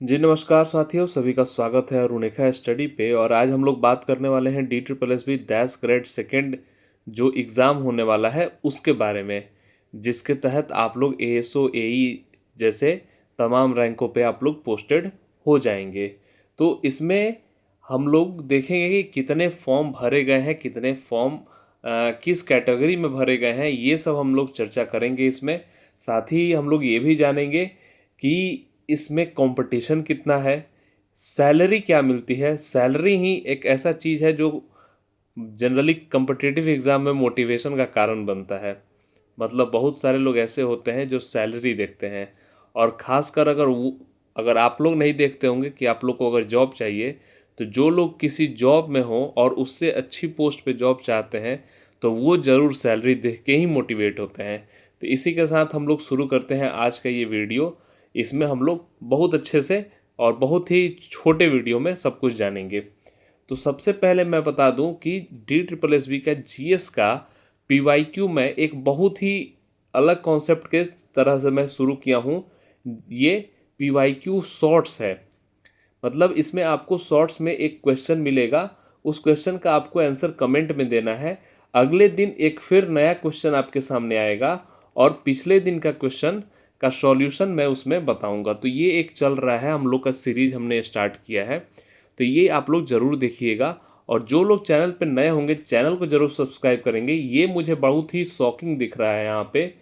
जी नमस्कार साथियों, सभी का स्वागत है अरुणिका स्टडी पे। और आज हम लोग बात करने वाले हैं D triple S B दैश grade second जो एग्ज़ाम होने वाला है उसके बारे में, जिसके तहत आप लोग एएसओ एई जैसे तमाम रैंकों पे आप लोग पोस्टेड हो जाएंगे। तो इसमें हम लोग देखेंगे कि कितने फॉर्म भरे गए हैं, कितने फॉर्म किस कैटेगरी में भरे गए हैं, ये सब हम लोग चर्चा करेंगे इसमें। साथ ही हम लोग ये भी जानेंगे कि इसमें कंपटीशन कितना है, सैलरी क्या मिलती है। सैलरी ही एक ऐसा चीज़ है जो जनरली कम्पिटिटिव एग्ज़ाम में मोटिवेशन का कारण बनता है। मतलब बहुत सारे लोग ऐसे होते हैं जो सैलरी देखते हैं, और ख़ासकर अगर आप लोग नहीं देखते होंगे कि आप लोग को अगर जॉब चाहिए, तो जो लोग किसी जॉब में हो और उससे अच्छी पोस्ट पे जॉब चाहते हैं, तो वो ज़रूर सैलरी देख के ही मोटिवेट होते हैं। तो इसी के साथ हम लोग शुरू करते हैं आज का ये वीडियो। इसमें हम लोग बहुत अच्छे से और बहुत ही छोटे वीडियो में सब कुछ जानेंगे। तो सबसे पहले मैं बता दूं कि डी ट्रिपल एस बी का जीएस का पीवाईक्यू में एक बहुत ही अलग कॉन्सेप्ट के तरह से मैं शुरू किया हूं। ये पीवाईक्यू शॉर्ट्स है। मतलब इसमें आपको शॉर्ट्स में एक क्वेश्चन मिलेगा, उस क्वेश्चन का आपको आंसर कमेंट में देना है। अगले दिन एक फिर नया क्वेश्चन आपके सामने आएगा और पिछले दिन का क्वेश्चन का सॉल्यूशन मैं उसमें बताऊंगा। तो ये एक चल रहा है, हम लोग का सीरीज हमने स्टार्ट किया है। तो ये आप लोग ज़रूर देखिएगा। और जो लोग चैनल पर नए होंगे चैनल को ज़रूर सब्सक्राइब करेंगे। ये मुझे बहुत ही शॉकिंग दिख रहा है यहाँ पे।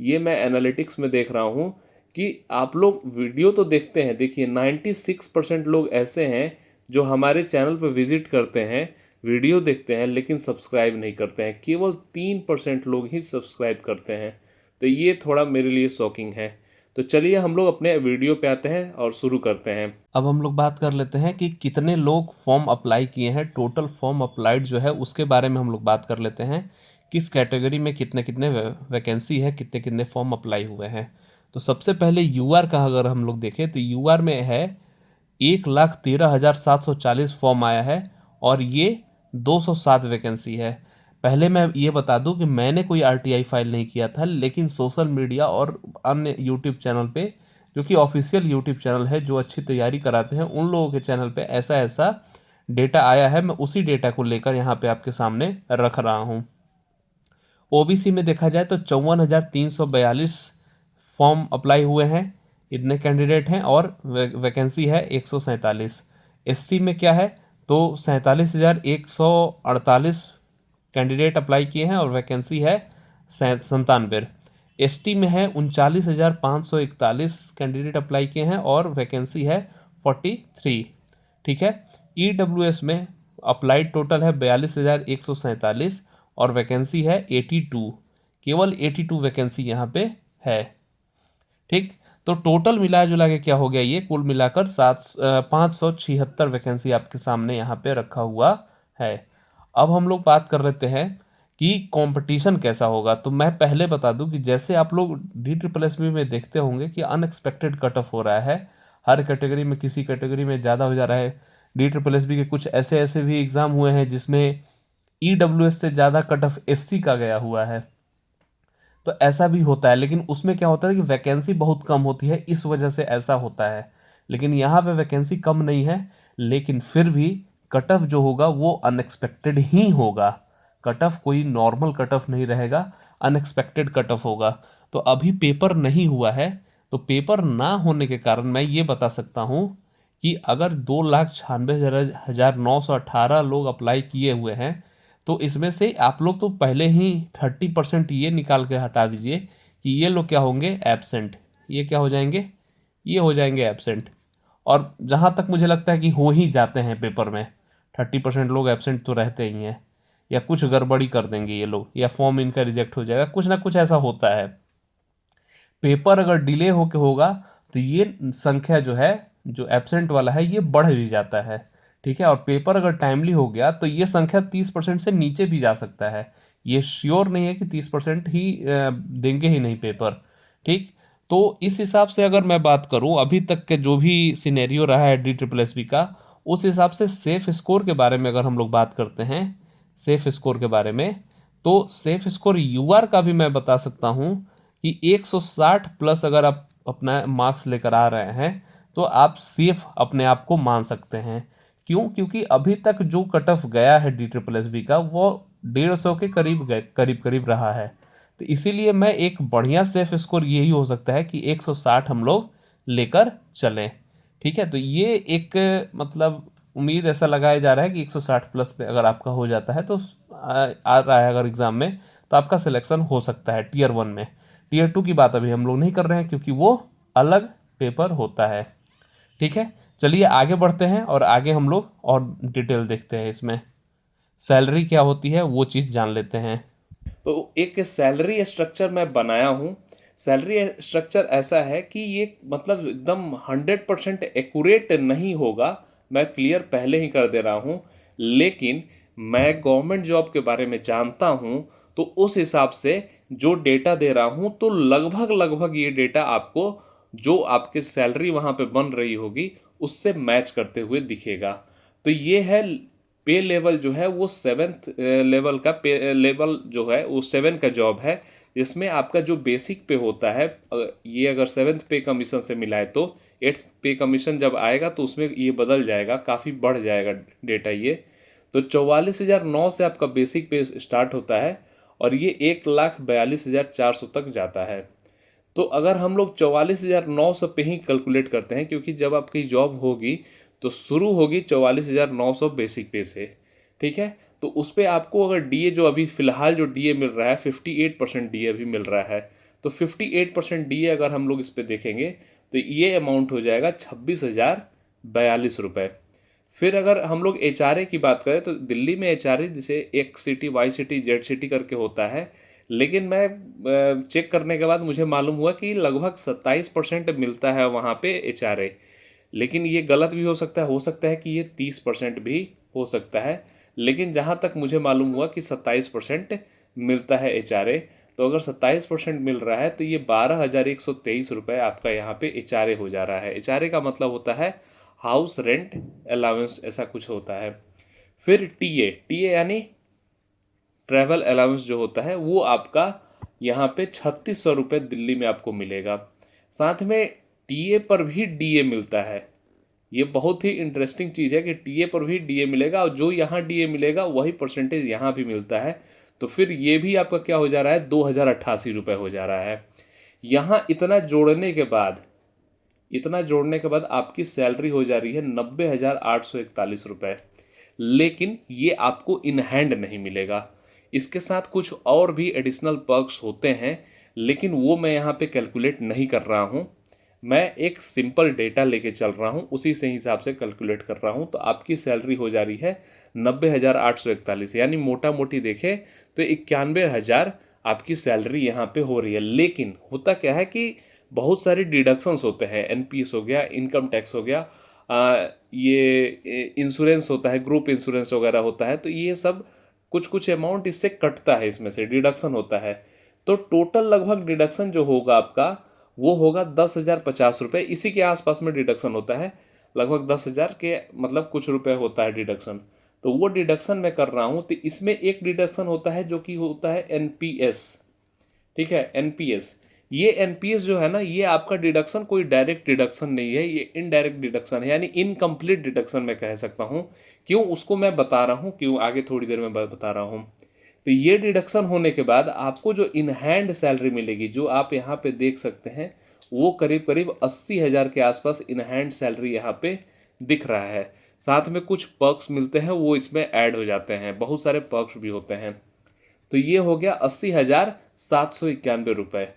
ये मैं एनालिटिक्स में देख रहा हूँ कि आप लोग वीडियो तो देखते हैं। देखिए 96% लोग ऐसे हैं जो हमारे चैनल पर विजिट करते हैं, वीडियो देखते हैं, लेकिन सब्सक्राइब नहीं करते हैं। केवल 3% लोग ही सब्सक्राइब करते हैं। तो ये थोड़ा मेरे लिए शॉकिंग है। तो चलिए हम लोग अपने वीडियो पे आते हैं और शुरू करते हैं। अब हम लोग बात कर लेते हैं कि कितने लोग फॉर्म अप्लाई किए हैं। टोटल फॉर्म अप्लाइड जो है उसके बारे में हम लोग बात कर लेते हैं। किस कैटेगरी में कितने कितने वैकेंसी है, कितने कितने फॉर्म अप्लाई हुए हैं। तो सबसे पहले यूआर का अगर हम लोग देखें तो यूआर में है 1,13,740 फॉर्म आया है और ये 207 वैकेंसी है। पहले मैं ये बता दूं कि मैंने कोई आरटीआई फाइल नहीं किया था, लेकिन सोशल मीडिया और अन्य यूट्यूब चैनल पे, जो कि ऑफिशियल यूट्यूब चैनल है जो अच्छी तैयारी कराते हैं, उन लोगों के चैनल पे ऐसा ऐसा डेटा आया है। मैं उसी डेटा को लेकर यहाँ पे आपके सामने रख रहा हूँ। ओबीसी में देखा जाए तो 54,342 फॉर्म अप्लाई हुए हैं, इतने कैंडिडेट हैं, और वैकेंसी है 147। एससी में क्या है तो 47,148 कैंडिडेट अप्लाई किए हैं और वैकेंसी है 97। एसटी में है 39,541 कैंडिडेट अप्लाई किए हैं और वैकेंसी है 43। ठीक है। ईडब्ल्यूएस में अप्लाइड टोटल है 42,147 और वैकेंसी है 82। केवल 82 वैकेंसी यहाँ पे है। ठीक। तो टोटल मिला जुला के क्या हो गया, ये कुल मिलाकर 576 वैकेंसी आपके सामने यहाँ पे रखा हुआ है। अब हम लोग बात कर लेते हैं कि कंपटीशन कैसा होगा। तो मैं पहले बता दूं कि जैसे आप लोग डी ट्रिपल एस बी में देखते होंगे कि अनएक्सपेक्टेड कट ऑफ हो रहा है। हर कैटेगरी में किसी कैटेगरी में ज़्यादा हो जा रहा है। डी ट्रिपल एस बी के कुछ ऐसे ऐसे भी एग्ज़ाम हुए हैं जिसमें ईडब्ल्यूएस से ज़्यादा कट ऑफ एससी का गया हुआ है। तो ऐसा भी होता है, लेकिन उसमें क्या होता है कि वैकेंसी बहुत कम होती है, इस वजह से ऐसा होता है। लेकिन यहाँ पे वैकेंसी कम नहीं है, लेकिन फिर भी कट ऑफ जो होगा वो अनएक्सपेक्टेड ही होगा। कट ऑफ कोई नॉर्मल कट ऑफ नहीं रहेगा, अनएक्सपेक्टेड कट ऑफ होगा। तो अभी पेपर नहीं हुआ है, तो पेपर ना होने के कारण मैं ये बता सकता हूँ कि अगर 2,96,918 लोग अप्लाई किए हुए हैं, तो इसमें से आप लोग तो पहले ही 30% ये निकाल के हटा दीजिए कि ये लोग क्या होंगे, एबसेंट। ये क्या हो जाएंगे, ये हो जाएंगे एबसेंट। और जहाँ तक मुझे लगता है कि हो ही जाते हैं पेपर में, 30% लोग एबसेंट तो रहते ही हैं, या कुछ गड़बड़ी कर देंगे ये लोग, या फॉर्म इनका रिजेक्ट हो जाएगा, कुछ ना कुछ ऐसा होता है। पेपर अगर डिले होके होगा तो ये संख्या जो है, जो एब्सेंट वाला है, ये बढ़ भी जाता है। ठीक है। और पेपर अगर टाइमली हो गया तो ये संख्या 30% से नीचे भी जा सकता है। ये श्योर नहीं है कि 30% ही देंगे ही नहीं पेपर। ठीक। तो इस हिसाब से अगर मैं बात करूं अभी तक के जो भी सिनेरियो रहा है डी ट्रिपल एस बी का, उस हिसाब से सेफ स्कोर के बारे में अगर हम लोग बात करते हैं, सेफ स्कोर के बारे में, तो सेफ स्कोर यूआर का भी मैं बता सकता हूं कि 160 प्लस अगर आप अपना मार्क्स लेकर आ रहे हैं तो आप सेफ अपने आप को मान सकते हैं। क्यों? क्योंकि अभी तक जो कट ऑफ गया है DSSB का वो 150 के करीब रहा है। तो इसीलिए मैं एक बढ़िया सेफ स्कोर यही हो सकता है कि 160 हम लोग लेकर चलें। ठीक है, तो ये एक मतलब उम्मीद ऐसा लगाया जा रहा है कि 160 प्लस पे अगर आपका हो जाता है तो आ रहा है अगर एग्ज़ाम में, तो आपका सिलेक्शन हो सकता है टीयर 1 में। टीयर 2 की बात अभी हम लोग नहीं कर रहे हैं क्योंकि वो अलग पेपर होता है। ठीक है, चलिए आगे बढ़ते हैं और आगे हम लोग और डिटेल देखते हैं इसमें। सैलरी क्या होती है वो चीज़ जान लेते हैं। तो एक सैलरी स्ट्रक्चर मैं बनाया हूँ। सैलरी स्ट्रक्चर ऐसा है कि ये मतलब एकदम 100% एक्यूरेट नहीं होगा, मैं क्लियर पहले ही कर दे रहा हूँ। लेकिन मैं गवर्नमेंट जॉब के बारे में जानता हूँ, तो उस हिसाब से जो डेटा दे रहा हूँ तो लगभग लगभग ये डेटा आपको जो आपके सैलरी वहाँ पे बन रही होगी उससे मैच करते हुए दिखेगा। तो ये है पे लेवल जो है वो 7th लेवल का पे लेवल जो है वो 7 का जॉब है। इसमें आपका जो बेसिक पे होता है, ये अगर 7th पे कमीशन से मिलाए तो 8th पे कमीशन जब आएगा तो उसमें ये बदल जाएगा, काफ़ी बढ़ जाएगा डेटा ये। तो 44,900 से आपका बेसिक पे स्टार्ट होता है और ये 1,42,400 तक जाता है। तो अगर हम लोग 44,900 पे ही कैलकुलेट करते हैं, क्योंकि जब आपकी जॉब होगी तो शुरू होगी 44,900 बेसिक पे से। ठीक है, तो उस पर आपको अगर डीए जो अभी फ़िलहाल जो डीए मिल रहा है 58% डीए अभी मिल रहा है। तो 58% डीए अगर हम लोग इस पर देखेंगे तो ये अमाउंट हो जाएगा 26,042 रुपये। फिर अगर हम लोग एचआरए की बात करें तो दिल्ली में एचआरए जिसे X city Y city Z city करके होता है, लेकिन मैं चेक करने के बाद मुझे मालूम हुआ कि लगभग 27% मिलता है वहाँ पे एचआरए। लेकिन ये गलत भी हो सकता है कि ये 30% भी हो सकता है। लेकिन जहाँ तक मुझे मालूम हुआ कि 27% मिलता है एचआरए। तो अगर 27% मिल रहा है तो ये 12,123 रुपये आपका यहाँ पे एचआरए हो जा रहा है। एचआरए का मतलब होता है हाउस रेंट अलाउंस, ऐसा कुछ होता है। फिर टीए, टीए यानी ट्रैवल अलाउंस जो होता है वो आपका यहाँ पे 3,600 रुपये दिल्ली में आपको मिलेगा। साथ में टीए पर भी डीए मिलता है। ये बहुत ही इंटरेस्टिंग चीज़ है कि टीए पर भी डीए मिलेगा और जो यहाँ डीए मिलेगा वही परसेंटेज यहाँ भी मिलता है। तो फिर ये भी आपका क्या हो जा रहा है, 2,088 रुपये हो जा रहा है। यहाँ इतना जोड़ने के बाद आपकी सैलरी हो जा रही है 90,841 रुपये। लेकिन ये आपको इन हैंड नहीं मिलेगा, इसके साथ कुछ और भी एडिशनल पर्क्स होते हैं, लेकिन वो मैं यहाँ पे कैलकुलेट नहीं कर रहा हूँ। मैं एक सिंपल डेटा लेके चल रहा हूँ, उसी से हिसाब से कैलकुलेट कर रहा हूँ। तो आपकी सैलरी हो जा रही है 90,841, यानी मोटा मोटी देखें तो 91,000 आपकी सैलरी यहाँ पे हो रही है। लेकिन होता क्या है कि बहुत सारे डिडक्शंस होते हैं, एनपीएस हो गया, इनकम टैक्स हो गया, ये इंश्योरेंस होता है, ग्रुप इंश्योरेंस वगैरह होता है। तो ये सब कुछ कुछ अमाउंट इससे कटता है, इसमें से डिडक्शन होता है। तो टोटल लगभग डिडक्शन जो होगा आपका वो होगा 10,050 रुपये, इसी के आसपास में डिडक्शन होता है। लगभग 10,000 के मतलब कुछ रुपए होता है डिडक्शन। तो वो डिडक्शन मैं कर रहा हूँ। तो इसमें एक डिडक्शन होता है जो कि होता है एनपीएस। ठीक है, एनपीएस। ये एनपीएस जो है ना, ये आपका डिडक्शन कोई डायरेक्ट डिडक्शन नहीं है, ये इनडायरेक्ट डिडक्शन है, यानी इनकम्प्लीट डिडक्शन मैं कह सकता हूँ। क्यों, उसको मैं बता रहा हूँ, क्यों आगे थोड़ी देर में बता रहा हूँ। तो ये डिडक्शन होने के बाद आपको जो इन हैंड सैलरी मिलेगी, जो आप यहाँ पे देख सकते हैं, वो करीब करीब 80,000 के आसपास इन हैंड सैलरी यहाँ पे दिख रहा है। साथ में कुछ पर्क्स मिलते हैं वो इसमें ऐड हो जाते हैं, बहुत सारे पर्क्स भी होते हैं। तो ये हो गया 80,791 रुपये।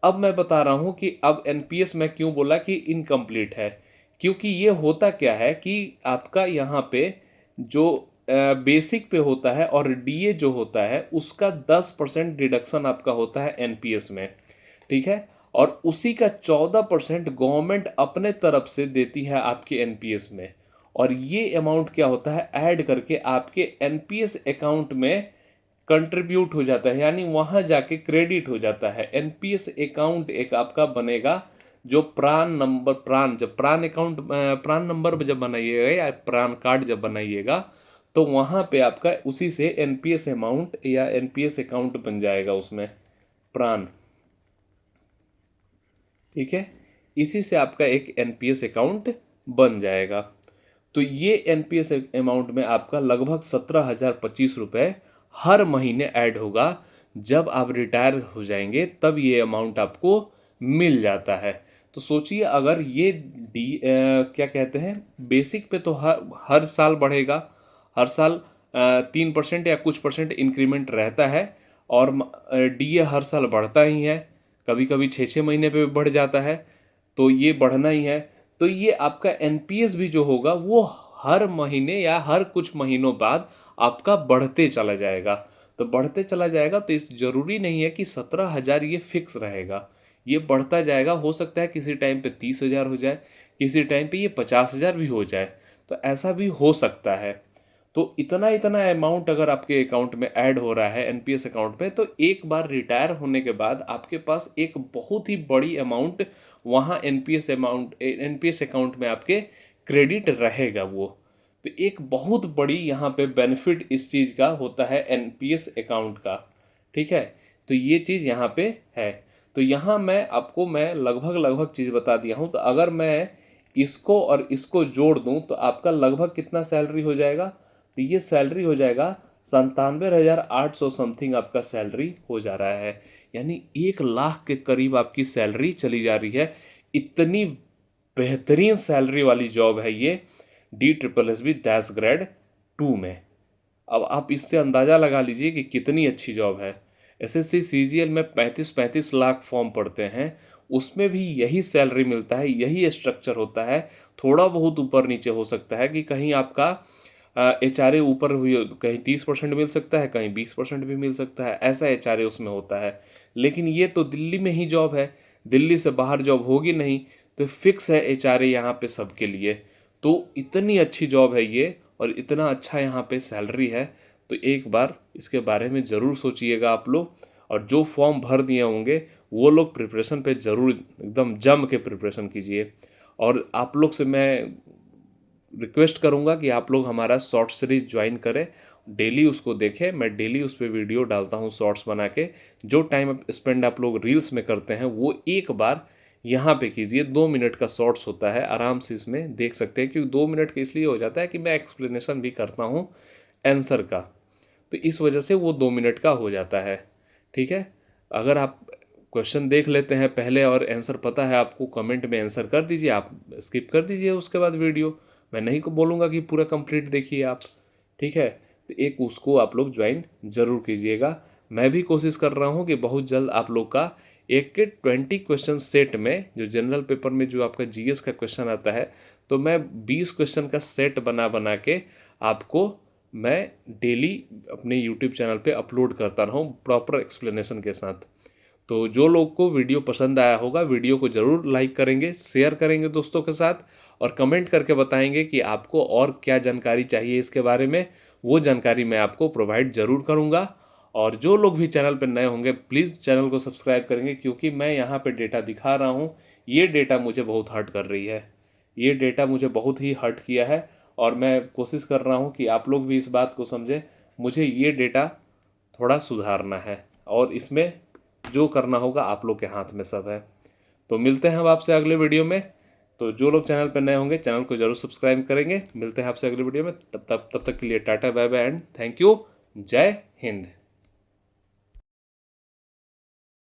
अब मैं बता रहा हूँ कि अब एनपीएस मैं क्यों बोला कि इनकम्प्लीट है। क्योंकि ये होता क्या है कि आपका यहाँ पे जो बेसिक पे होता है और डीए जो होता है उसका 10% डिडक्शन आपका होता है एनपीएस में। ठीक है, और उसी का 14% गवर्नमेंट अपने तरफ से देती है आपके एनपीएस में। और ये अमाउंट क्या होता है, ऐड करके आपके एनपीएस अकाउंट में कंट्रीब्यूट हो जाता है, यानी वहाँ जाके क्रेडिट हो जाता है। एनपीएस अकाउंट एक आपका बनेगा, जो प्रान नंबर, प्रान नंबर जब बनाइएगा या प्रान कार्ड जब बनाइएगा तो वहाँ पे आपका उसी से एनपीएस अमाउंट या एनपीएस अकाउंट बन जाएगा उसमें, प्रान। ठीक है, इसी से आपका एक एनपीएस अकाउंट बन जाएगा। तो ये एनपीएस अमाउंट में आपका लगभग 17,025 रुपये हर महीने ऐड होगा। जब आप रिटायर हो जाएंगे तब ये अमाउंट आपको मिल जाता है। तो सोचिए, अगर ये क्या कहते हैं, बेसिक पे तो हर साल बढ़ेगा, हर साल 3% या कुछ परसेंट इंक्रीमेंट रहता है, और डीए हर साल बढ़ता ही है, कभी कभी 6-6 महीने पे भी बढ़ जाता है, तो ये बढ़ना ही है। तो ये आपका एनपीएस भी जो होगा वो हर महीने या हर कुछ महीनों बाद आपका बढ़ते चला जाएगा। तो बढ़ते चला जाएगा, तो इस जरूरी नहीं है कि 17,000 ये फिक्स रहेगा, ये बढ़ता जाएगा। हो सकता है किसी टाइम पे 30,000 हो जाए, किसी टाइम पे ये 50,000 भी हो जाए, तो ऐसा भी हो सकता है। तो इतना इतना अमाउंट अगर आपके अकाउंट में ऐड हो रहा है एनपीएस अकाउंट में, तो एक बार रिटायर होने के बाद आपके पास एक बहुत ही बड़ी अमाउंट वहाँ एनपीएस अकाउंट में आपके क्रेडिट रहेगा वो। तो एक बहुत बड़ी यहाँ पे बेनिफिट इस चीज़ का होता है एनपीएस अकाउंट का। ठीक है, तो ये चीज़ यहाँ पे है। तो यहाँ मैं लगभग लगभग चीज़ बता दिया हूँ। तो अगर मैं इसको और इसको जोड़ दूँ तो आपका लगभग कितना सैलरी हो जाएगा, तो ये सैलरी हो जाएगा 97,800 समथिंग आपका सैलरी हो जा रहा है। यानी 1 लाख के करीब आपकी सैलरी चली जा रही है। इतनी बेहतरीन सैलरी वाली जॉब है ये DSSB दैस ग्रेड 2 में। अब आप इससे अंदाज़ा लगा लीजिए कि कितनी अच्छी जॉब है। एसएससी सीजीएल में 35-35 लाख फॉर्म पड़ते हैं, उसमें भी यही सैलरी मिलता है, यही स्ट्रक्चर होता है। थोड़ा बहुत ऊपर नीचे हो सकता है कि कहीं आपका HRA ऊपर हुई, कहीं 30% मिल सकता है, कहीं 20% भी मिल सकता है, ऐसा HRA उसमें होता है। लेकिन ये तो दिल्ली में ही जॉब है, दिल्ली से बाहर जॉब होगी नहीं, तो फिक्स है HRA यहाँ पे सबके लिए। तो इतनी अच्छी जॉब है ये, और इतना अच्छा यहाँ पे सैलरी है। तो एक बार इसके बारे में ज़रूर सोचिएगा आप लोग, और जो फॉर्म भर दिए होंगे वो लोग प्रिपरेशन पे ज़रूर एकदम जम के प्रिपरेशन कीजिए। और आप लोग से मैं रिक्वेस्ट करूँगा कि आप लोग हमारा शॉर्ट सीरीज ज्वाइन करें, डेली उसको देखें। मैं डेली उस पर वीडियो डालता हूँ शॉर्ट्स बना के। जो टाइम स्पेंड आप लोग रील्स में करते हैं वो एक बार यहाँ पे कीजिए। 2 मिनट का शॉर्ट्स होता है, आराम से इसमें देख सकते हैं। क्योंकि 2 मिनट का इसलिए हो जाता है कि मैं एक्सप्लेनेशन भी करता हूँ आंसर का, तो इस वजह से वो 2 मिनट का हो जाता है। ठीक है, अगर आप क्वेश्चन देख लेते हैं पहले और आंसर पता है आपको, कमेंट में आंसर कर दीजिए, आप स्किप कर दीजिए उसके बाद वीडियो। मैं नहीं को बोलूँगा कि पूरा कंप्लीट देखिए आप। ठीक है, तो एक उसको आप लोग ज्वाइन ज़रूर कीजिएगा। मैं भी कोशिश कर रहा हूँ कि बहुत जल्द आप लोग का एक के 20 क्वेश्चन सेट में, जो जनरल पेपर में जो आपका जीएस का क्वेश्चन आता है, तो मैं 20 क्वेश्चन का सेट बना बना के आपको मैं डेली अपने यूट्यूब चैनल पे अपलोड करता रहूँ प्रॉपर एक्सप्लेनेशन के साथ। तो जो लोग को वीडियो पसंद आया होगा, वीडियो को ज़रूर लाइक करेंगे, शेयर करेंगे दोस्तों के साथ, और कमेंट करके बताएंगे कि आपको और क्या जानकारी चाहिए इसके बारे में। वो जानकारी मैं आपको प्रोवाइड ज़रूर करूँगा। और जो लोग भी चैनल पर नए होंगे प्लीज़ चैनल को सब्सक्राइब करेंगे, क्योंकि मैं यहाँ पे डेटा दिखा रहा हूँ, ये डेटा मुझे बहुत हर्ट कर रही है, ये डेटा मुझे बहुत ही हर्ट किया है। और मैं कोशिश कर रहा हूँ कि आप लोग भी इस बात को समझें। मुझे ये डेटा थोड़ा सुधारना है, और इसमें जो करना होगा आप लोग के हाथ में सब है। तो मिलते हैं हम आपसे अगले वीडियो में। तो जो लोग चैनल पर नए होंगे चैनल को जरूर सब्सक्राइब करेंगे। मिलते हैं आपसे अगले वीडियो में, तब तक के लिए tata bye bye and thank you. जय हिंद।